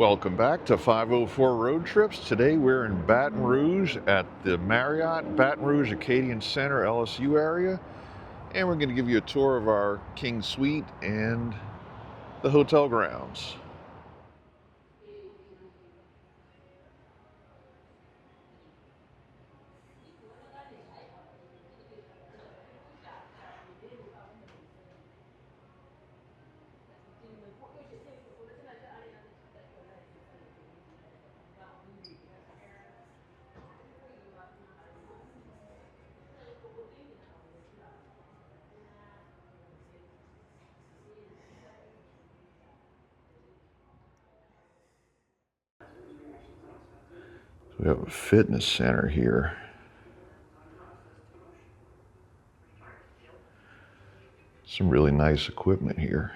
Welcome back to 504 Road Trips. Today we're in Baton Rouge at the Marriott Baton Rouge Acadian Center, LSU area. And we're going to give you a tour of our King Suite and the hotel grounds. We have a fitness center here. Some really nice equipment here.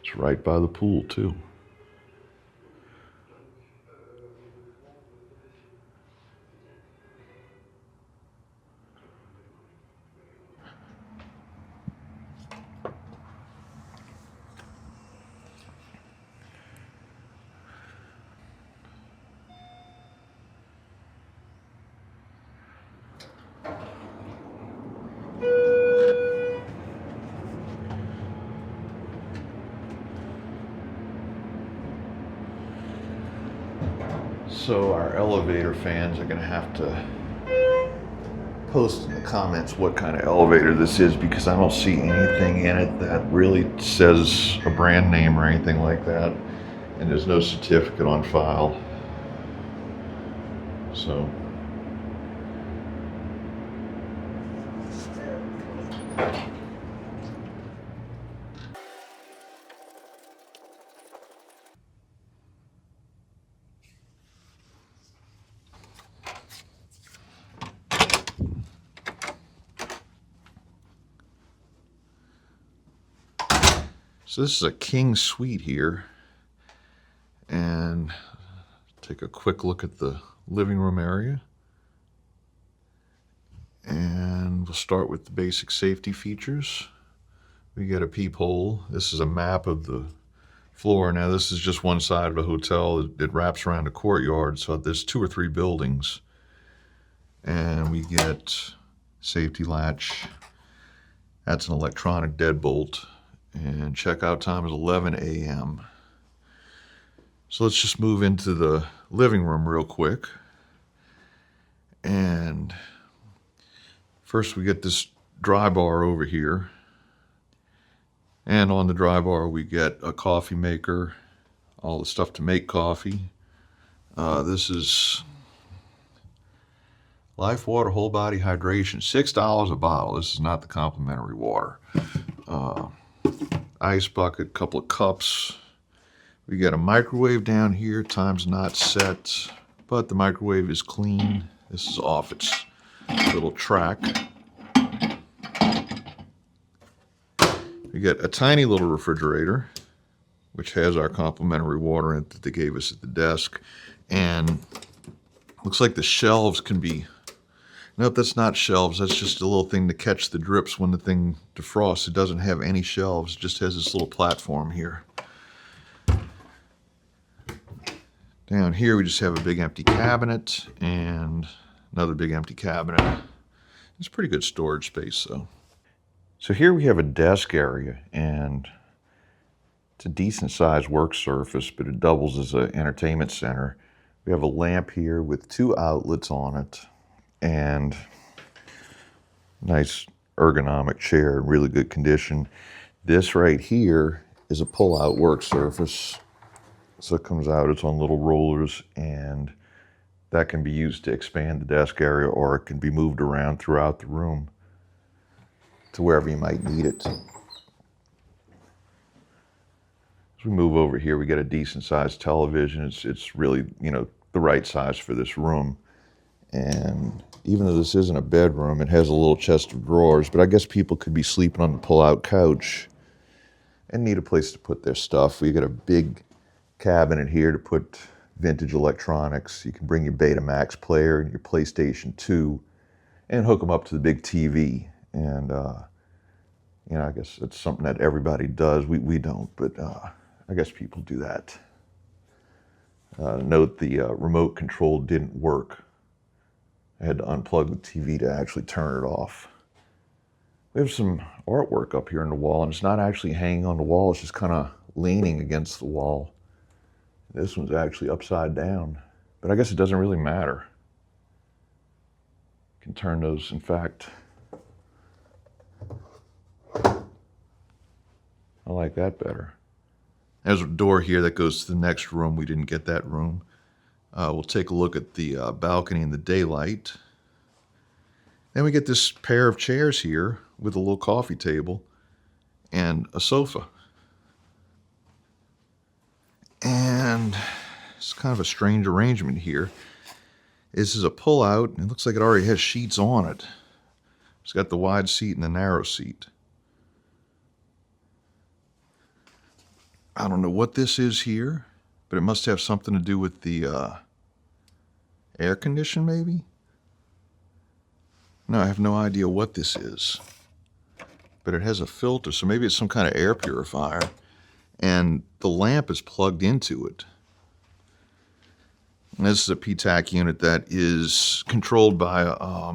It's right by the pool too. So our elevator fans are going to have to post in the comments what kind of elevator this is, because I don't see anything in it that really says a brand name or anything like that, and there's no certificate on file. So this is a king suite here, and take a quick look at the living room area. And we'll start with the basic safety features. We get a peephole. This is a map of the floor. Now this is just one side of the hotel. It wraps around the courtyard, so there's 2 or 3 buildings. And we get safety latch. That's an electronic deadbolt. And checkout time is 11 a.m. So let's just move into the living room real quick. And first we get this dry bar over here. And on the dry bar we get a coffee maker, all the stuff to make coffee. This is Life Water Whole Body Hydration, $6 a bottle. This is not the complimentary water. Ice bucket, couple of cups. We got a microwave down here, time's not set, but the microwave is clean. This is off its little track. We get a tiny little refrigerator, which has our complimentary water in it that they gave us at the desk. And looks like the shelves can be, nope, that's not shelves. That's just a little thing to catch the drips when the thing defrosts. It doesn't have any shelves. It just has this little platform here. Down here, we just have a big empty cabinet and another big empty cabinet. It's pretty good storage space, though. So here we have a desk area, and it's a decent sized work surface, but it doubles as an entertainment center. We have a lamp here with 2 outlets on it, and nice ergonomic chair, really good condition. This right here is a pull-out work surface. So it comes out, it's on little rollers, and that can be used to expand the desk area, or it can be moved around throughout the room to wherever you might need it. As we move over here, we get a decent sized television. It's really, the right size for this room. And even though this isn't a bedroom, it has a little chest of drawers, but I guess people could be sleeping on the pull-out couch and need a place to put their stuff. We got a big cabinet here to put vintage electronics. You can bring your Betamax player and your PlayStation 2 and hook them up to the big TV. And You know, I guess it's something that everybody does. We don't, but I guess people do that. Note the remote control didn't work. I had to unplug the TV to actually turn it off. We have some artwork up here on the wall, and it's not actually hanging on the wall. It's just kind of leaning against the wall. This one's actually upside down, but I guess it doesn't really matter. You can turn those, in fact. I like that better. There's a door here that goes to the next room. We didn't get that room. We'll take a look at the balcony in the daylight. Then we get this pair of chairs here with a little coffee table and a sofa. And it's kind of a strange arrangement here. This is a pull-out, and it looks like it already has sheets on it. It's got the wide seat and the narrow seat. I don't know what this is here, but it must have something to do with the air condition, maybe? No, I have no idea what this is. But it has a filter, so maybe it's some kind of air purifier. And the lamp is plugged into it. And this is a PTAC unit that is controlled by a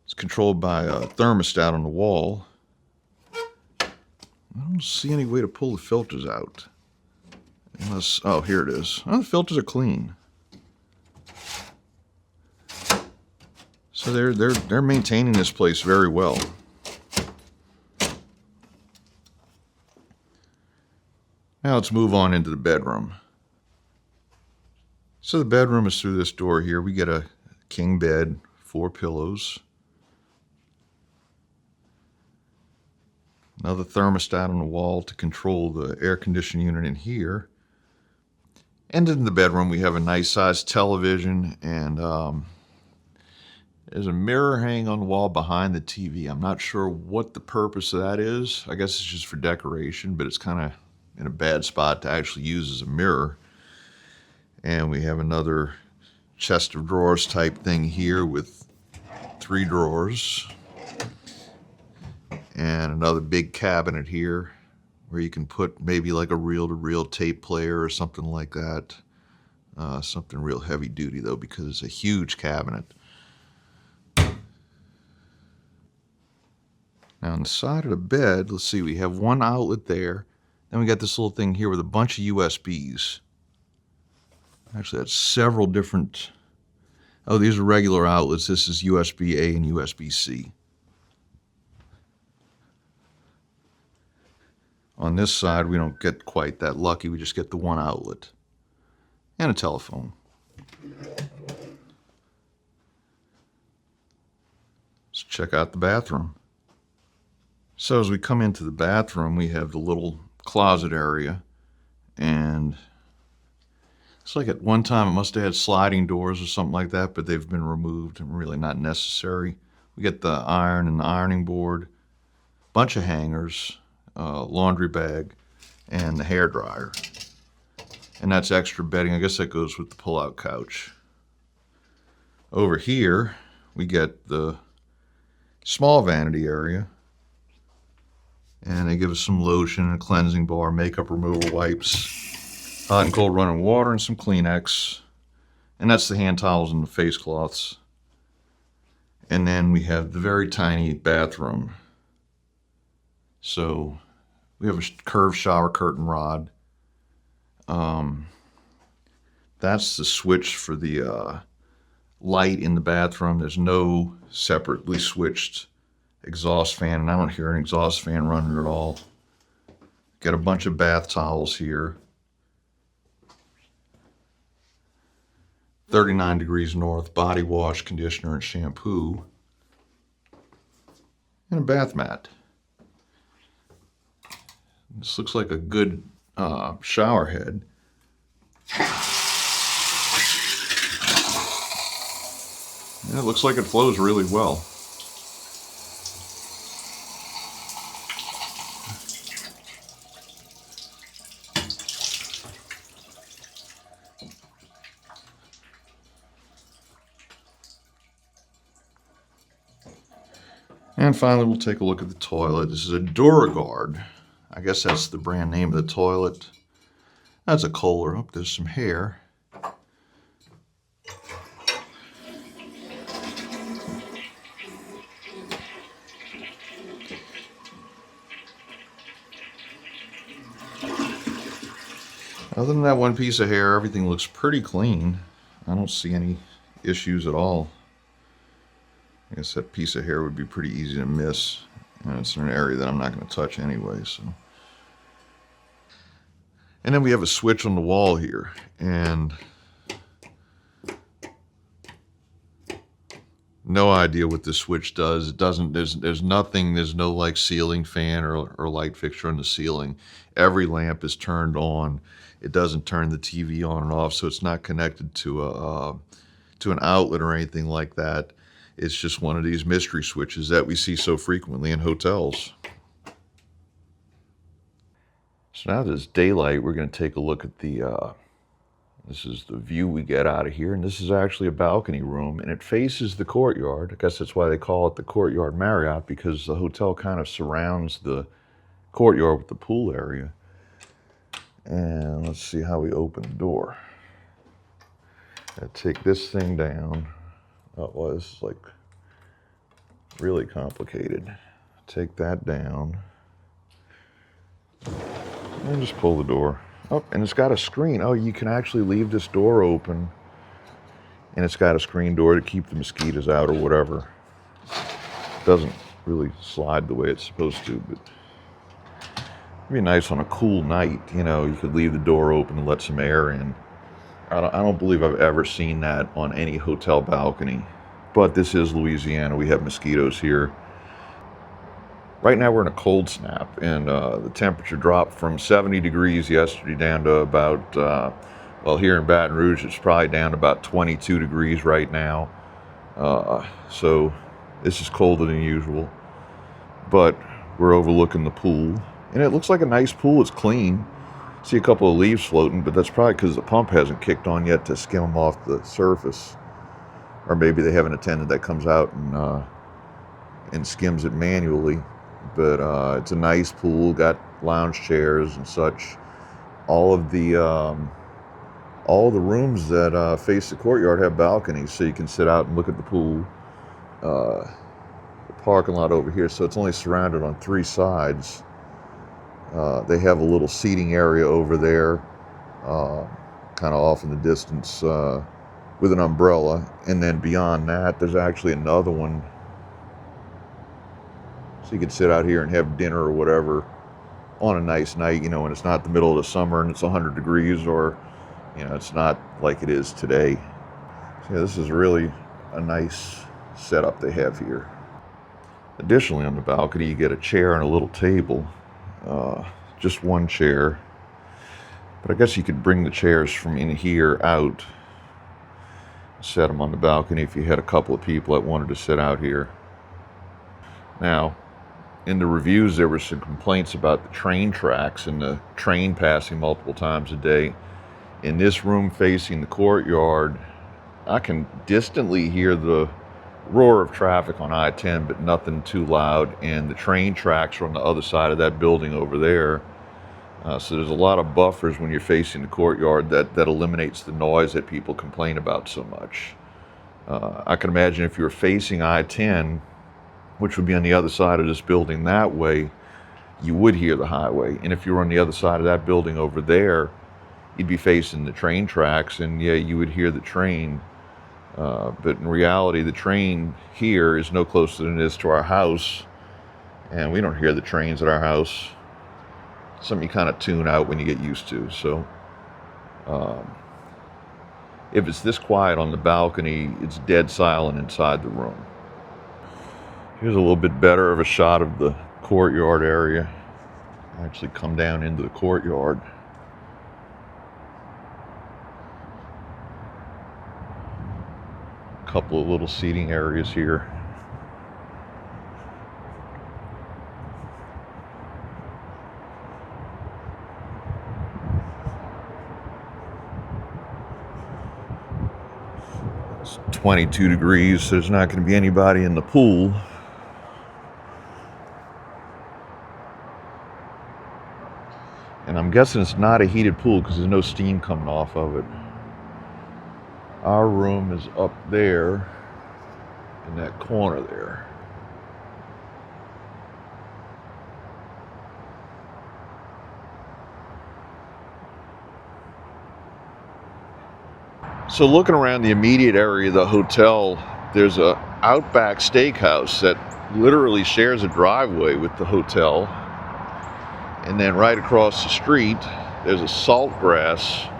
thermostat on the wall. I don't see any way to pull the filters out. Unless, oh, here it is. Oh, the filters are clean. So they're maintaining this place very well. Now let's move on into the bedroom. So the bedroom is through this door here. We get a king bed, 4 pillows. Another thermostat on the wall to control the air conditioning unit in here. And in the bedroom we have a nice sized television, and there's a mirror hanging on the wall behind the TV. I'm not sure what the purpose of that is. I guess it's just for decoration, but it's kind of in a bad spot to actually use as a mirror. And we have another chest of drawers type thing here with 3 drawers. And another big cabinet here where you can put maybe like a reel-to-reel tape player or something like that. Something real heavy duty though, because it's a huge cabinet. Now on the side of the bed, let's see, we have 1 outlet there. Then we got this little thing here with a bunch of USBs. Actually, that's several different... Oh, these are regular outlets. This is USB-A and USB-C. On this side, we don't get quite that lucky. We just get the 1 outlet. And a telephone. Let's check out the bathroom. So as we come into the bathroom, we have the little closet area. And it's like at one time it must have had sliding doors or something like that, but they've been removed and really not necessary. We get the iron and the ironing board, bunch of hangers, laundry bag, and the hair dryer. And that's extra bedding. I guess that goes with the pull-out couch. Over here, we get the small vanity area. And they give us some lotion, a cleansing bar, makeup removal wipes, hot and cold running water, and some Kleenex. And that's the hand towels and the face cloths. And then we have the very tiny bathroom. So we have a curved shower curtain rod. That's the switch for the light in the bathroom. There's no separately switched exhaust fan, and I don't hear an exhaust fan running at all. Got a bunch of bath towels here. 39 degrees north, body wash, conditioner, and shampoo. And a bath mat. This looks like a good shower head. And it looks like it flows really well. And finally, we'll take a look at the toilet. This is a Duragard. I guess that's the brand name of the toilet. That's a Kohler. Oh, there's some hair. Other than that one piece of hair, everything looks pretty clean. I don't see any issues at all. I guess that piece of hair would be pretty easy to miss. And it's in an area that I'm not going to touch anyway. So. And then we have a switch on the wall here. And no idea what this switch does. It doesn't, there's nothing, there's no like ceiling fan or light fixture on the ceiling. Every lamp is turned on. It doesn't turn the TV on and off, so it's not connected to an outlet or anything like that. It's just one of these mystery switches that we see so frequently in hotels. So now that it's daylight, we're going to take a look at this is the view we get out of here, and this is actually a balcony room, and it faces the courtyard. I guess that's why they call it the Courtyard Marriott, because the hotel kind of surrounds the courtyard with the pool area. And let's see how we open the door. I take this thing down. Oh, well, this is like really complicated. Take that down. And just pull the door. Oh, and it's got a screen. Oh, you can actually leave this door open. And it's got a screen door to keep the mosquitoes out or whatever. It doesn't really slide the way it's supposed to, but it'd be nice on a cool night, you know, you could leave the door open and let some air in. I don't believe I've ever seen that on any hotel balcony, but this is Louisiana. We have mosquitoes here. Right now we're in a cold snap, and the temperature dropped from 70 degrees yesterday down to about, well, here in Baton Rouge, it's probably down to about 22 degrees right now. So this is colder than usual, but we're overlooking the pool. And it looks like a nice pool. It's clean. See a couple of leaves floating, but that's probably because the pump hasn't kicked on yet to skim them off the surface. Or maybe they have an attendant that comes out and skims it manually. But it's a nice pool, got lounge chairs and such. All of the rooms that face the courtyard have balconies, so you can sit out and look at the pool. The parking lot over here, so it's only surrounded on 3 sides. They have a little seating area over there, kind of off in the distance with an umbrella. And then beyond that, there's actually another one. So you could sit out here and have dinner or whatever on a nice night, you know, when it's not the middle of the summer and it's 100 degrees, or, you know, it's not like it is today. So yeah, this is really a nice setup they have here. Additionally, on the balcony, you get a chair and a little table. Just one chair, but I guess you could bring the chairs from in here out, set them on the balcony if you had a couple of people that wanted to sit out here. Now, in the reviews, there were some complaints about the train tracks and the train passing multiple times a day. In this room facing the courtyard, I can distantly hear the roar of traffic on I-10, but nothing too loud, and the train tracks are on the other side of that building over there. So there's a lot of buffers when you're facing the courtyard that eliminates the noise that people complain about so much. I can imagine if you were facing I-10, which would be on the other side of this building that way, you would hear the highway. And if you were on the other side of that building over there, you'd be facing the train tracks, and yeah, you would hear the train. But in reality, the train here is no closer than it is to our house, and we don't hear the trains at our house. Something you kind of tune out when you get used to. So if it's this quiet on the balcony, it's dead silent inside the room. Here's a little bit better of a shot of the courtyard area. Actually come down into the courtyard. A couple of little seating areas here. It's 22 degrees, so there's not going to be anybody in the pool. And I'm guessing it's not a heated pool because there's no steam coming off of it. Our room is up there in that corner there. So looking around the immediate area of the hotel, there's a Outback Steakhouse that literally shares a driveway with the hotel. And then right across the street, there's a Saltgrass,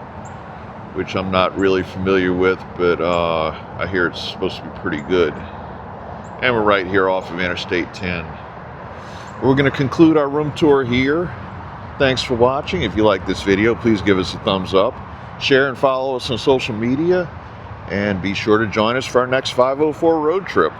which I'm not really familiar with, but I hear it's supposed to be pretty good. And we're right here off of Interstate 10. We're going to conclude our room tour here. Thanks for watching. If you like this video, please give us a thumbs up. Share and follow us on social media. And be sure to join us for our next 504 road trip.